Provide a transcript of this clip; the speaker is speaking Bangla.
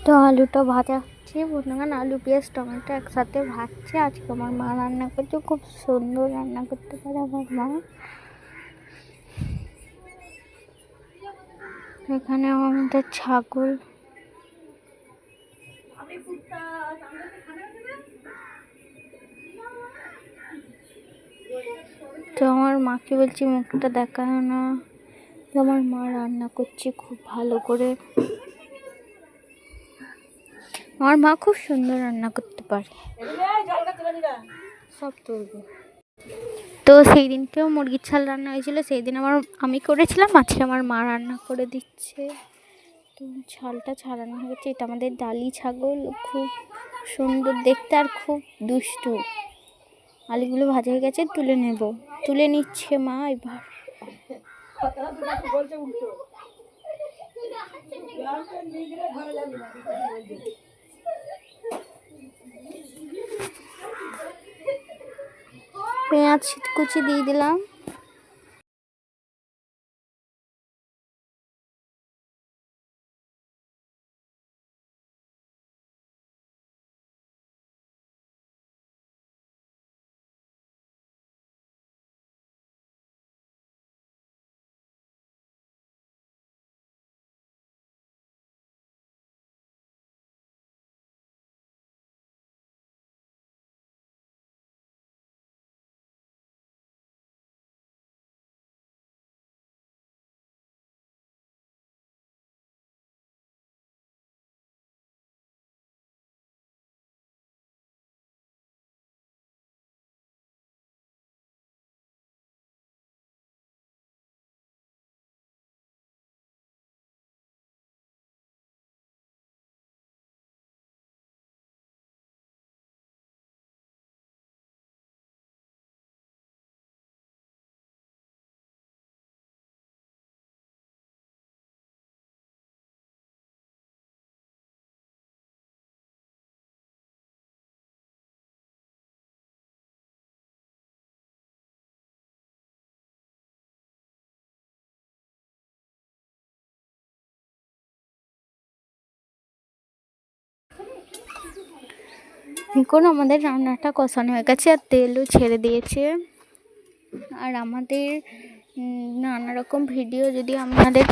তো আলুটা ভাজা হচ্ছে, বন্ধুগণ আলু পেঁয়াজ টমেটো একসাথে ভাজছে। আজকে আমার মা রান্না করছে, খুব সুন্দর রান্না করতে পারে আমার মা। এখানে আমাদের ছাগল, তো আমার মাকে বলছি মুখটা দেখায় না। তো আমার মা রান্না করছে খুব ভালো করে। আমার মা খুব সুন্দর রান্না করতে পারে, সব তুলবে। তো সেই দিনকেও মুরগির ছাল রান্না হয়েছিল, সেই দিন আমি করেছিলাম, আজকে আমার মা রান্না করে দিচ্ছে। তো ছালটা ছাড়ানো হয়ে গেছে। এটা আমাদের ডালি ছাগল, খুব সুন্দর দেখতে আর খুব দুষ্টু। আলুগুলো ভাজা হয়ে গেছে, তুলে নিচ্ছে মা এবার। পেঁয়াজ কুচি দিয়ে দিলাম। এখন আমাদের রান্নাটা কষানো হয়ে গেছে আর তেলও ছেড়ে দিয়েছে। আর আমাদের নানা রকম ভিডিও যদি আপনাদের